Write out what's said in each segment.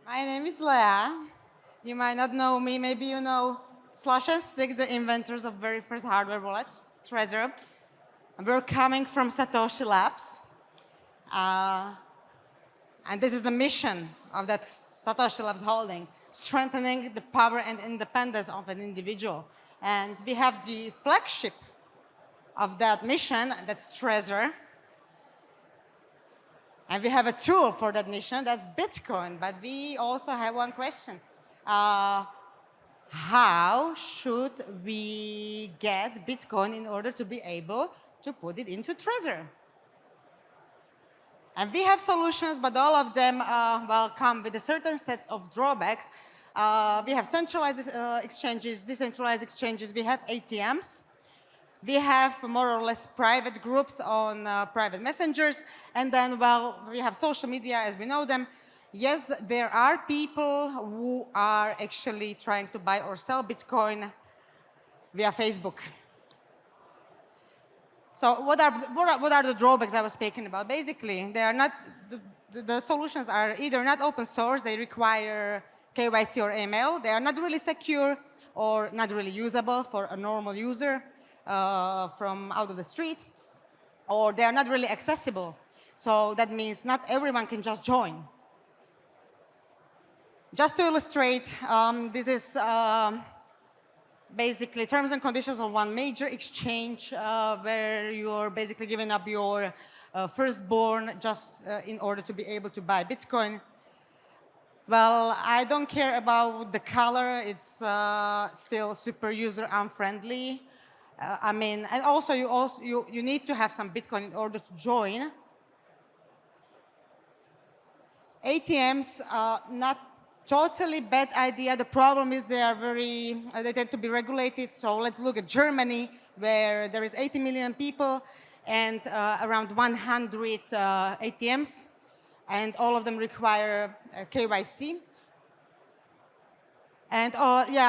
My name is Leah. You might not know me. Maybe you know Slash and Stick, the inventors of very first hardware wallet, Trezor. We're coming from Satoshi Labs. Uh, and this is the mission of that Satoshi Labs holding, strengthening the power and independence of an individual. And we have the flagship of that mission, that's Trezor. And we have a tool for that mission, that's Bitcoin. But we also have one question. How should we get Bitcoin in order to be able to put it into Trezor? And we have solutions, but all of them come with a certain set of drawbacks. We have centralized exchanges, decentralized exchanges, we have ATMs. We have more or less private groups on private messengers. And then, we have social media as we know them. Yes, there are people who are actually trying to buy or sell Bitcoin via Facebook. So what are the drawbacks I was speaking about? Basically, they are not, the solutions are either not open source, they require KYC or email, they are not really secure or not really usable for a normal user from out of the street, or they are not really accessible. So that means not everyone can just join. Just to illustrate, this is basically terms and conditions of one major exchange where you're basically giving up your firstborn just in order to be able to buy Bitcoin. Well, I don't care about the color. It's still super user unfriendly. And also you need to have some Bitcoin in order to join. ATMs are not totally bad idea. The problem is they tend to be regulated. So let's look at Germany, where there is 80 million people and around 100 ATMs, and all of them require KYC. And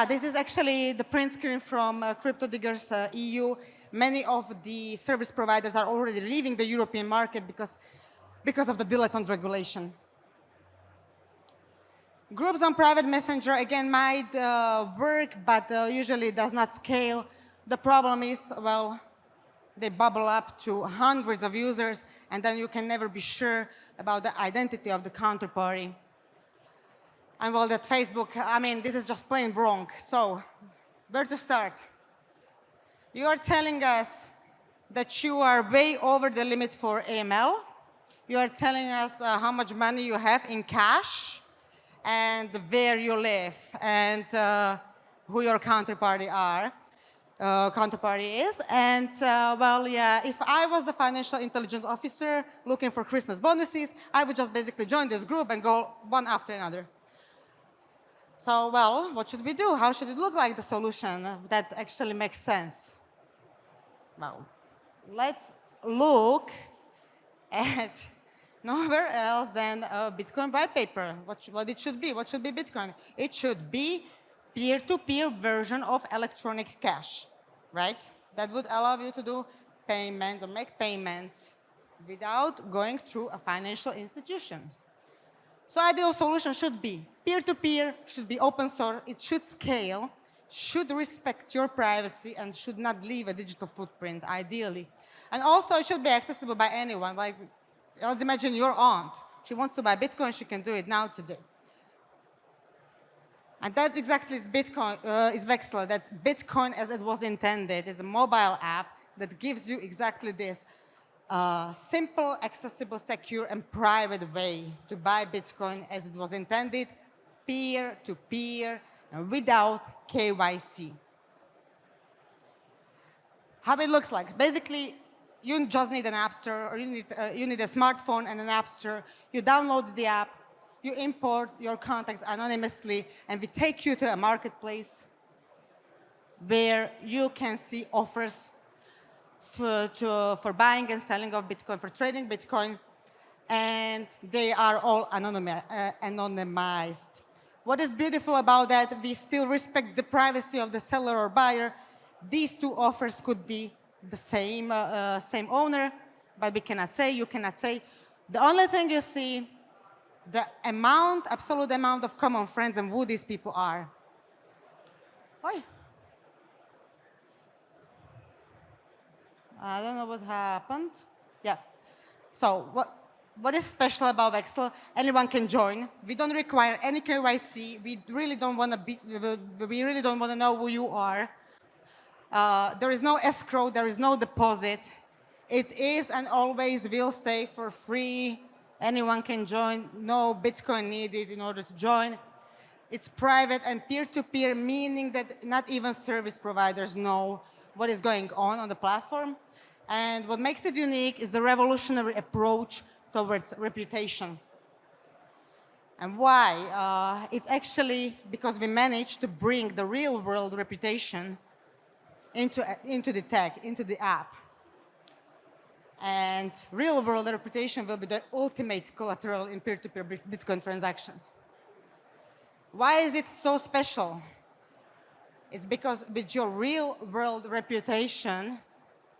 this is actually the print screen from Crypto Diggers EU. Many of the service providers are already leaving the European market because of the dilettante regulation. Groups on private messenger, again, might work, but usually does not scale. The problem is, they bubble up to hundreds of users, and then you can never be sure about the identity of the counterparty. And that Facebook, this is just plain wrong. So, where to start? You are telling us that you are way over the limit for AML. You are telling us how much money you have in cash, and where you live, and who your counterparty is. And if I was the financial intelligence officer looking for Christmas bonuses, I would just basically join this group and go one after another. So, what should we do? How should it look like, the solution that actually makes sense? Well, let's look at nowhere else than a Bitcoin white paper. What it should be? What should be Bitcoin? It should be peer-to-peer version of electronic cash, right? That would allow you to do payments or make payments without going through a financial institution. So ideal solution should be peer-to-peer, should be open source, it should scale, should respect your privacy, and should not leave a digital footprint, ideally. And also it should be accessible by anyone. Like, let's imagine your aunt. She wants to buy Bitcoin, she can do it now, today. And that's exactly Bitcoin, is Vexl. That's Bitcoin as it was intended. It's a mobile app that gives you exactly this simple, accessible, secure, and private way to buy Bitcoin as it was intended, peer-to-peer, and without KYC. How it looks like. Basically, you just need an app store, or you need a smartphone and an app store. You download the app, you import your contacts anonymously, and we take you to a marketplace where you can see offers for buying and selling of Bitcoin, for trading Bitcoin, and they are all anonymized. What is beautiful about that, we still respect the privacy of the seller or buyer. These two offers could be the same owner, but we cannot say, you cannot say. The only thing you see the absolute amount of common friends and who these people are. Oi. I don't know what happened. Yeah. So what is special about Vexl? Anyone can join. We don't require any KYC. We really don't want to know who you are. There is no escrow. There is no deposit. It is and always will stay for free. Anyone can join. No Bitcoin needed in order to join. It's private and peer-to-peer, meaning that not even service providers know what is going on the platform. And what makes it unique is the revolutionary approach towards reputation. And why? It's actually because we managed to bring the real-world reputation into the tech, into the app. And real-world reputation will be the ultimate collateral in peer-to-peer Bitcoin transactions. Why is it so special? It's because with your real-world reputation,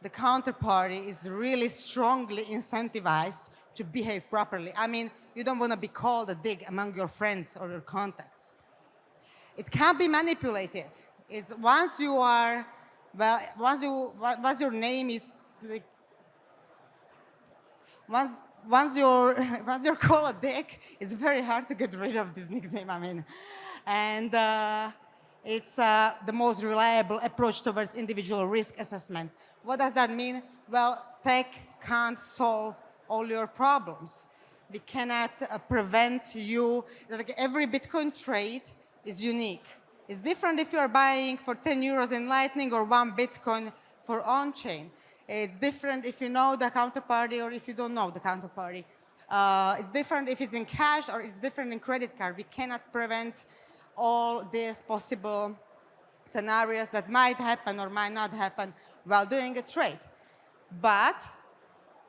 the counterparty is really strongly incentivized to behave properly. I mean, you don't want to be called a dick among your friends or your contacts. It can't be manipulated. It's once you are, well, once your name is like, once you're called a dick, it's very hard to get rid of this nickname. I mean, and it's the most reliable approach towards individual risk assessment. What does that mean? Well, tech can't solve all your problems. We cannot prevent you. Like every Bitcoin trade is unique. It's different if you're buying for 10 euros in Lightning or 1 Bitcoin for on-chain. It's different if you know the counterparty or if you don't know the counterparty. It's different if it's in cash or it's different in credit card. We cannot prevent all these possible scenarios that might happen or might not happen while doing a trade. But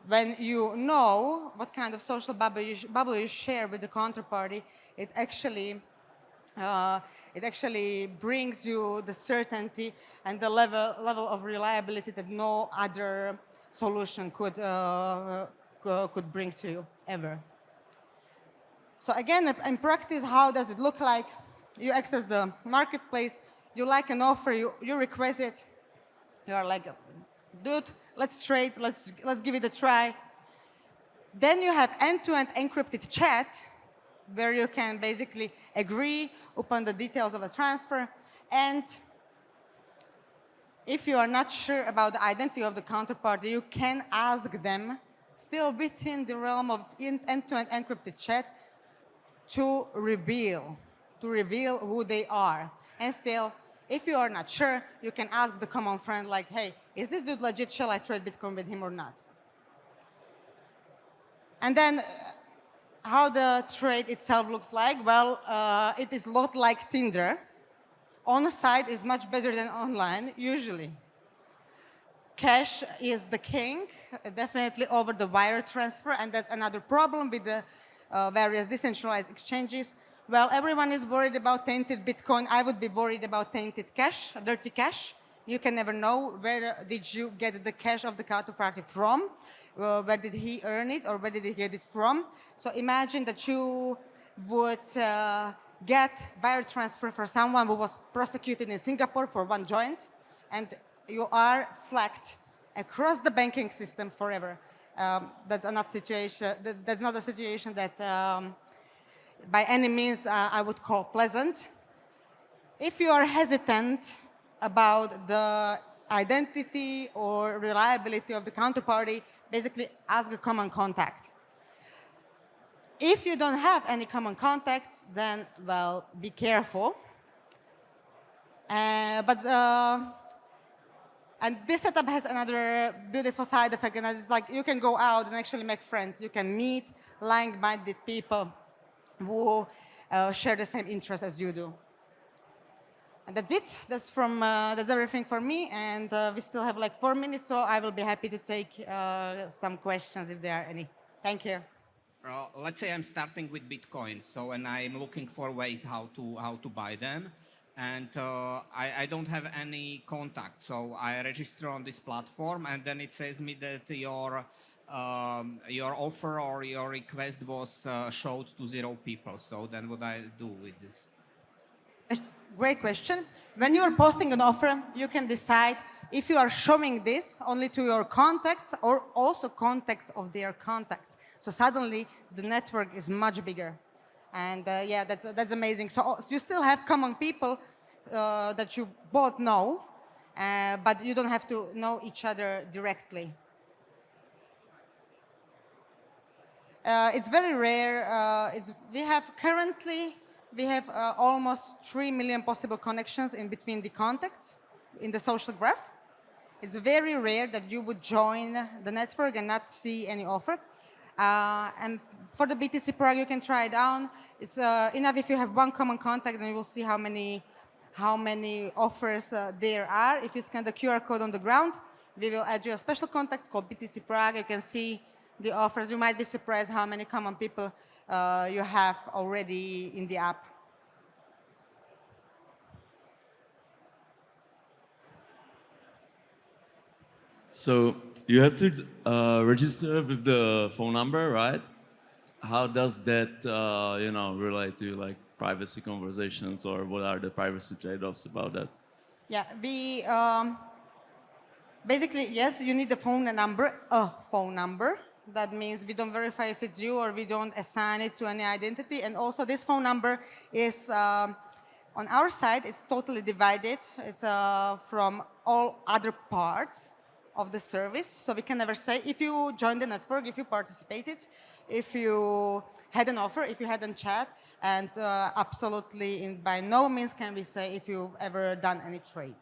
when you know what kind of social bubble you share with the counterparty, it actually brings you the certainty and the level of reliability that no other solution could bring to you ever. So again, in practice, how does it look like? You access the marketplace, you like an offer, you request it, you are like, dude, let's trade, let's give it a try. Then you have end-to-end encrypted chat, where you can basically agree upon the details of a transfer. And if you are not sure about the identity of the counterparty, you can ask them, still within the realm of end-to-end encrypted chat, to reveal who they are. And still, if you are not sure, you can ask the common friend, like, hey, is this dude legit? Shall I trade Bitcoin with him or not? And then how the trade itself looks like? Well, it is a lot like Tinder. On-site is much better than online, usually. Cash is the king, definitely over the wire transfer, and that's another problem with the various decentralized exchanges. Well, everyone is worried about tainted Bitcoin. I would be worried about tainted cash, dirty cash. You can never know where did you get the cash of the counterparty from, where did he earn it, or where did he get it from. So imagine that you would get wire transfer for someone who was prosecuted in Singapore for one joint, and you are flagged across the banking system forever. That's not a situation that by any means I would call pleasant. If you are hesitant about the identity or reliability of the counterparty, basically ask a common contact. If you don't have any common contacts, then, well, be careful. And this setup has another beautiful side effect, and it's like you can go out and actually make friends. You can meet like-minded people who share the same interests as you do. And that's it. That's everything for me. And we still have like 4 minutes, so I will be happy to take some questions if there are any. Thank you. Let's say I'm starting with Bitcoin, and I'm looking for ways how to buy them, and I don't have any contact, so I register on this platform, and then it says me that your your offer or your request was showed to 0 people. So then what I do with this? Great question. When you are posting an offer, you can decide if you are showing this only to your contacts or also contacts of their contacts. So suddenly the network is much bigger. And yeah, that's amazing. So you still have common people that you both know, but you don't have to know each other directly. It's very rare. We have almost 3 million possible connections in between the contacts in the social graph. It's very rare that you would join the network and not see any offer. And for the BTC Prague, you can try it on. It's enough if you have one common contact, then you will see how many offers there are. If you scan the QR code on the ground, we will add you a special contact called BTC Prague. You can see the offers. You might be surprised how many common people you have already in the app. So you have to register with the phone number, right? How does that, relate to like privacy conversations, or what are the privacy trade-offs about that? Yeah, we basically, yes, you need a phone number. That means we don't verify if it's you, or we don't assign it to any identity. And also this phone number is, on our side, it's totally divided. It's from all other parts of the service. So we can never say, if you joined the network, if you participated, if you had an offer, if you had a chat, and absolutely by no means can we say if you've ever done any trade.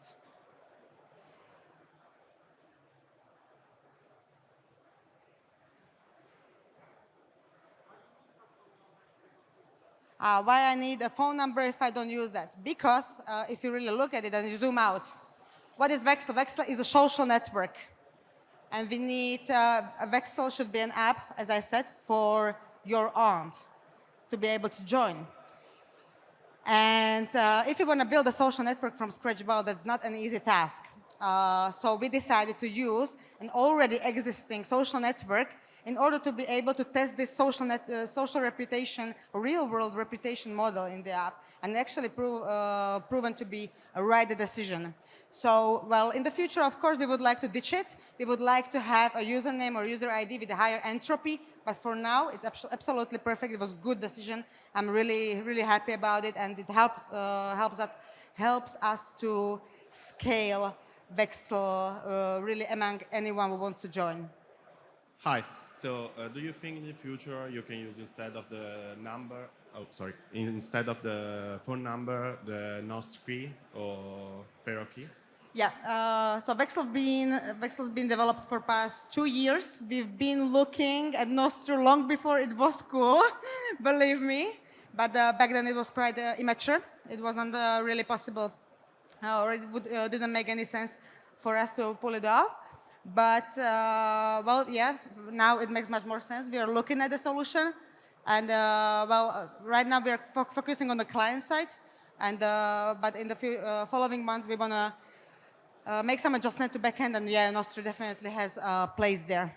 Why I need a phone number if I don't use that? Because if you really look at it and you zoom out, what is Vexl? Vexl is a social network. And we need, a Vexl should be an app, as I said, for your aunt to be able to join. And if you want to build a social network from scratch, well, that's not an easy task. So we decided to use an already existing social network in order to be able to test this social reputation, real-world reputation model in the app, and actually proven to be a right decision. So, well, in the future, of course, we would like to ditch it. We would like to have a username or user ID with a higher entropy, but for now, it's absolutely perfect. It was a good decision. I'm really, really happy about it, and it helps us to scale Vexl really among anyone who wants to join. Hi. So, do you think in the future you can use instead of the phone number, the NOS key or Pero key? Yeah, so Vexl's been developed for past 2 years. We've been looking at Nostro long before it was cool, believe me. But back then it was quite immature. It wasn't really possible, or it didn't make any sense for us to pull it off. But, well, yeah, now it makes much more sense. We are looking at the solution. And, right now we are focusing on the client side. And, but in the following months, we want to make some adjustment to backend. And, yeah, Nostro definitely has a place there.